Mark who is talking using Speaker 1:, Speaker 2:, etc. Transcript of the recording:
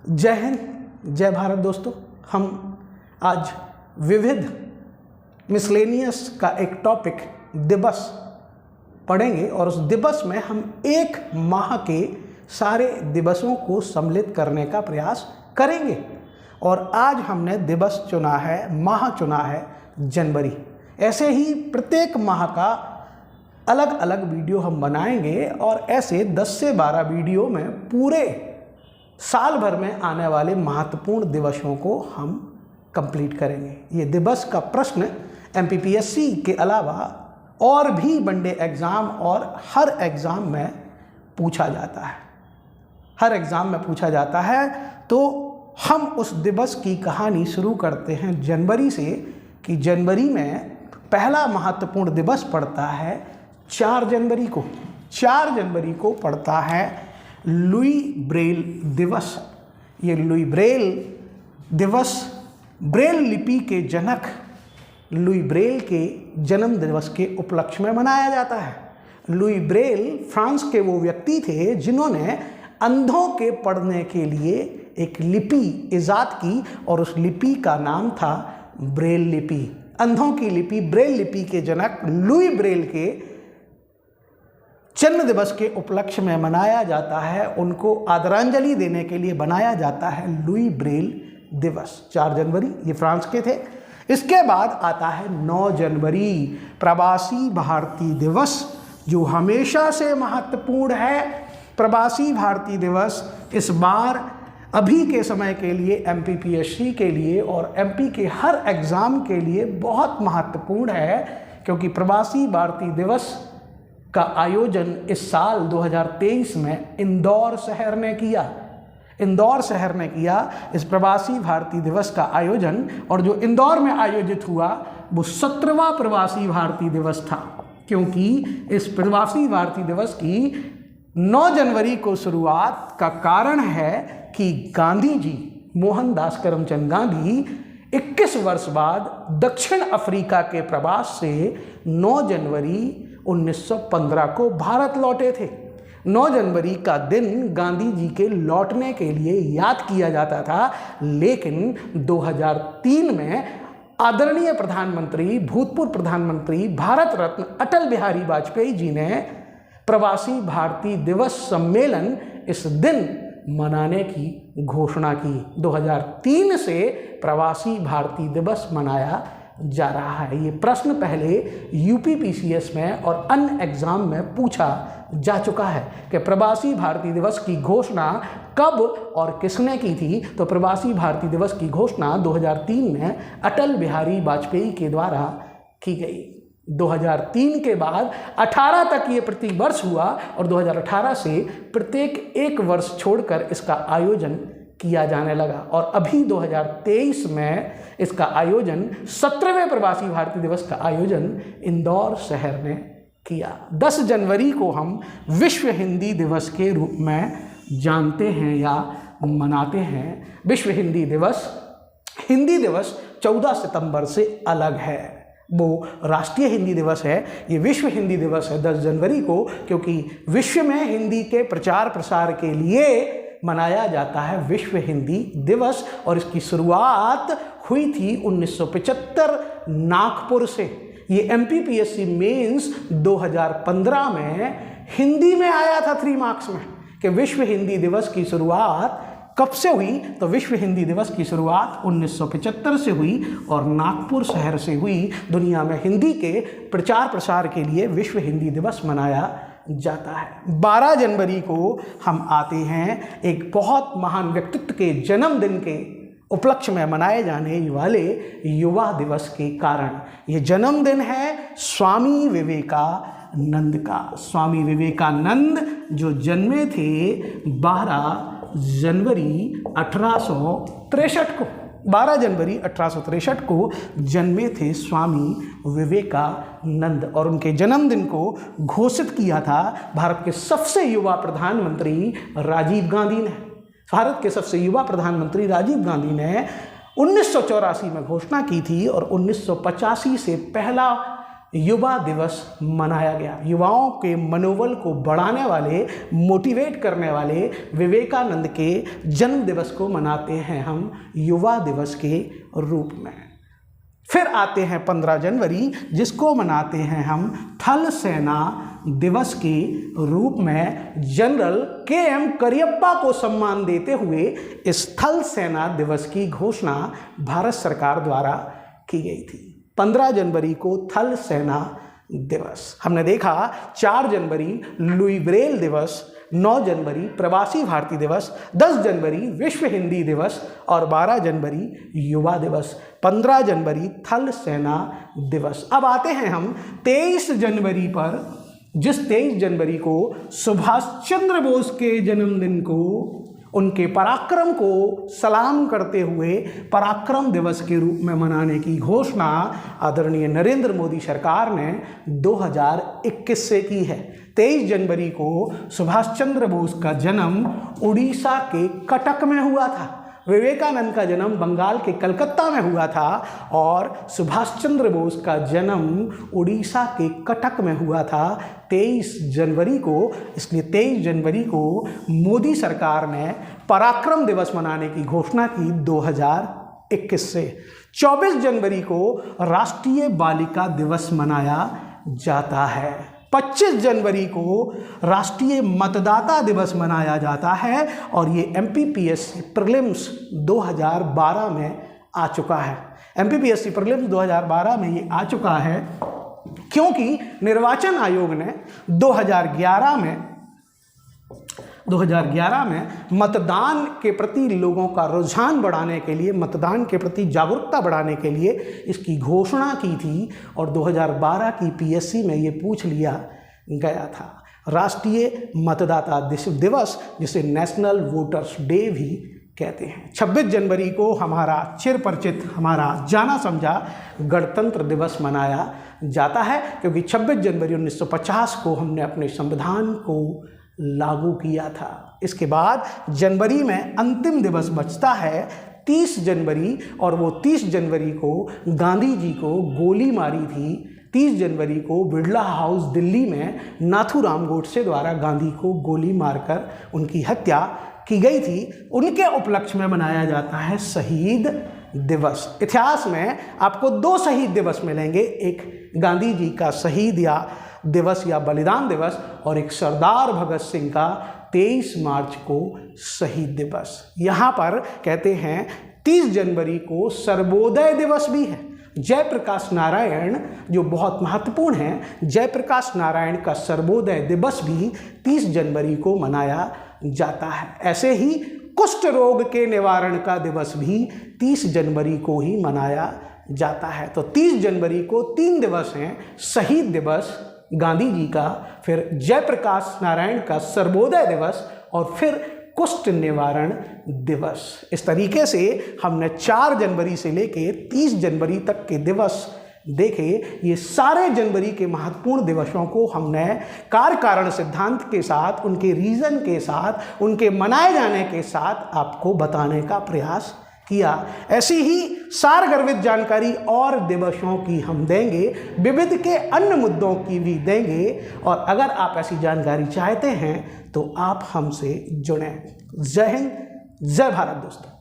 Speaker 1: जय हिंद, जय भारत दोस्तों। हम आज विविध मिसलेनियस का एक टॉपिक दिवस पढ़ेंगे और उस दिवस में हम एक माह के सारे दिवसों को सम्मिलित करने का प्रयास करेंगे। और आज हमने दिवस चुना है, माह चुना है जनवरी। ऐसे ही प्रत्येक माह का अलग अलग वीडियो हम बनाएंगे और ऐसे 10 से 12 वीडियो में पूरे साल भर में आने वाले महत्वपूर्ण दिवसों को हम कंप्लीट करेंगे। ये दिवस का प्रश्न एमपीपीएससी के अलावा और भी वनडे एग्ज़ाम और हर एग्ज़ाम में पूछा जाता है, हर एग्ज़ाम में पूछा जाता है। तो हम उस दिवस की कहानी शुरू करते हैं जनवरी से कि जनवरी में पहला महत्वपूर्ण दिवस पड़ता है 4 जनवरी को। 4 जनवरी को पड़ता है लुई ब्रेल दिवस। ये लुई ब्रेल दिवस ब्रेल लिपि के जनक लुई ब्रेल के जन्म दिवस के उपलक्ष्य में मनाया जाता है। लुई ब्रेल फ्रांस के वो व्यक्ति थे जिन्होंने अंधों के पढ़ने के लिए एक लिपि ईजाद की और उस लिपि का नाम था ब्रेल लिपि। अंधों की लिपि ब्रेल लिपि के जनक लुई ब्रेल के जन्म दिवस के उपलक्ष्य में मनाया जाता है। उनको आदरांजलि देने के लिए बनाया जाता है लुई ब्रेल दिवस। 4 जनवरी ये फ्रांस के थे। इसके बाद आता है 9 जनवरी प्रवासी भारतीय दिवस, जो हमेशा से महत्वपूर्ण है। प्रवासी भारतीय दिवस इस बार अभी के समय के लिए एमपीपीएससी के लिए और एमपी के हर एग्ज़ाम के लिए बहुत महत्वपूर्ण है, क्योंकि प्रवासी भारतीय दिवस का आयोजन इस साल 2023 में इंदौर शहर ने किया। इंदौर शहर ने किया इस प्रवासी भारतीय दिवस का आयोजन, और जो इंदौर में आयोजित हुआ वो 17वां प्रवासी भारतीय दिवस था, क्योंकि इस प्रवासी भारतीय दिवस की 9 जनवरी को शुरुआत का कारण है कि गांधी जी, मोहनदास करमचंद गांधी 21 वर्ष बाद दक्षिण अफ्रीका के प्रवास से 9 जनवरी 1915 को भारत लौटे थे। 9 जनवरी का दिन गांधी जी के लौटने के लिए याद किया जाता था, लेकिन 2003 में आदरणीय प्रधानमंत्री, भूतपूर्व प्रधानमंत्री, भारत रत्न अटल बिहारी वाजपेयी जी ने प्रवासी भारतीय दिवस सम्मेलन इस दिन मनाने की घोषणा की। 2003 से प्रवासी भारतीय दिवस मनाया जा रहा है। ये प्रश्न पहले यूपीपीसीएस में और अन्य एग्जाम में पूछा जा चुका है कि प्रवासी भारतीय दिवस की घोषणा कब और किसने की थी। तो प्रवासी भारतीय दिवस की घोषणा 2003 में अटल बिहारी वाजपेयी के द्वारा की गई। 2003 के बाद 18 तक ये प्रति वर्ष हुआ और 2018 से प्रत्येक 1 वर्ष छोड़कर इसका आयोजन किया जाने लगा, और अभी 2023 में इसका आयोजन 17वें प्रवासी भारतीय दिवस का आयोजन इंदौर शहर ने किया। 10 जनवरी को हम विश्व हिंदी दिवस के रूप में जानते हैं या मनाते हैं। विश्व हिंदी दिवस 14 सितंबर से अलग है। वो राष्ट्रीय हिंदी दिवस है, ये विश्व हिंदी दिवस है 10 जनवरी को, क्योंकि विश्व में हिंदी के प्रचार प्रसार के लिए मनाया जाता है विश्व हिंदी दिवस। और इसकी शुरुआत हुई थी 1975 नागपुर से। ये एमपीपीएससी मेंस 2015 में हिंदी में आया था 3 मार्क्स में कि विश्व हिंदी दिवस की शुरुआत कब से हुई। तो विश्व हिंदी दिवस की शुरुआत 1975 से हुई और नागपुर शहर से हुई। दुनिया में हिंदी के प्रचार प्रसार के लिए विश्व हिंदी दिवस मनाया जाता है। 12 जनवरी को हम आते हैं एक बहुत महान व्यक्तित्व के जन्मदिन के उपलक्ष्य में मनाए जाने वाले युवा दिवस के कारण। ये जन्मदिन है स्वामी विवेकानंद का। स्वामी विवेकानंद जो जन्मे थे 12 जनवरी 1863 को। 12 जनवरी 1863 को जन्मे थे स्वामी विवेकानंद, और उनके जन्मदिन को घोषित किया था भारत के सबसे युवा प्रधानमंत्री राजीव गांधी ने। भारत के सबसे युवा प्रधानमंत्री राजीव गांधी ने 1984 में घोषणा की थी और 1985 से पहला युवा दिवस मनाया गया। युवाओं के मनोबल को बढ़ाने वाले, मोटिवेट करने वाले विवेकानंद के जन्म दिवस को मनाते हैं हम युवा दिवस के रूप में। फिर आते हैं 15 जनवरी, जिसको मनाते हैं हम थल सेना दिवस के रूप में। जनरल KM करियप्पा को सम्मान देते हुए इस थल सेना दिवस की घोषणा भारत सरकार द्वारा की गई थी। 15 जनवरी को थल सेना दिवस। हमने देखा 4 जनवरी लुई ब्रेल दिवस, 9 जनवरी प्रवासी भारतीय दिवस, 10 जनवरी विश्व हिंदी दिवस और 12 जनवरी युवा दिवस, 15 जनवरी थल सेना दिवस। अब आते हैं हम 23 जनवरी पर, जिस 23 जनवरी को सुभाष चंद्र बोस के जन्मदिन को, उनके पराक्रम को सलाम करते हुए पराक्रम दिवस के रूप में मनाने की घोषणा आदरणीय नरेंद्र मोदी सरकार ने 2021 से की है। 23 जनवरी को सुभाष चंद्र बोस का जन्म उड़ीसा के कटक में हुआ था। विवेकानंद का जन्म बंगाल के कलकत्ता में हुआ था और सुभाष चंद्र बोस का जन्म उड़ीसा के कटक में हुआ था 23 जनवरी को। इसलिए 23 जनवरी को मोदी सरकार ने पराक्रम दिवस मनाने की घोषणा की 2021 से। 24 जनवरी को राष्ट्रीय बालिका दिवस मनाया जाता है। 25 जनवरी को राष्ट्रीय मतदाता दिवस मनाया जाता है और ये MPPSC प्रीलिम्स 2012 में आ चुका है। MPPSC प्रीलिम्स 2012 में ये आ चुका है क्योंकि निर्वाचन आयोग ने 2011 में मतदान के प्रति लोगों का रुझान बढ़ाने के लिए, मतदान के प्रति जागरूकता बढ़ाने के लिए इसकी घोषणा की थी और 2012 की PSC में ये पूछ लिया गया था। राष्ट्रीय मतदाता दिवस, जिसे नेशनल वोटर्स डे भी कहते हैं। 26 जनवरी को हमारा चिरपरिचित, हमारा जाना समझा गणतंत्र दिवस मनाया जाता है क्योंकि 26 जनवरी 1950 को हमने अपने संविधान को लागू किया था। इसके बाद जनवरी में अंतिम दिवस बचता है 30 जनवरी और वो 30 जनवरी को गांधी जी को गोली मारी थी। 30 जनवरी को बिरला हाउस दिल्ली में नाथूराम गोडसे द्वारा गांधी को गोली मारकर उनकी हत्या की गई थी। उनके उपलक्ष्य में मनाया जाता है शहीद दिवस। इतिहास में आपको 2 शहीद दिवस मिलेंगे, एक गांधी जी का शहीद या दिवस या बलिदान दिवस और एक सरदार भगत सिंह का 23 मार्च को शहीद दिवस। यहाँ पर कहते हैं 30 जनवरी को सर्वोदय दिवस भी है। जयप्रकाश नारायण जो बहुत महत्वपूर्ण है, जयप्रकाश नारायण का सर्वोदय दिवस भी 30 जनवरी को मनाया जाता है। ऐसे ही कुष्ठ रोग के निवारण का दिवस भी 30 जनवरी को ही मनाया जाता है। तो 30 जनवरी को 3 दिवस हैं, शहीद दिवस गांधी जी का, फिर जयप्रकाश नारायण का सर्वोदय दिवस और फिर कुष्ठ निवारण दिवस। इस तरीके से हमने 4 जनवरी से लेके 30 जनवरी तक के दिवस देखे। ये सारे जनवरी के महत्वपूर्ण दिवसों को हमने कार्य कारण सिद्धांत के साथ, उनके रीज़न के साथ, उनके मनाए जाने के साथ आपको बताने का प्रयास किया। ऐसी ही सारगर्भित जानकारी और दिवसों की हम देंगे, विविध के अन्य मुद्दों की भी देंगे। और अगर आप ऐसी जानकारी चाहते हैं तो आप हमसे जुड़ें। जय हिंद, जय भारत दोस्तों।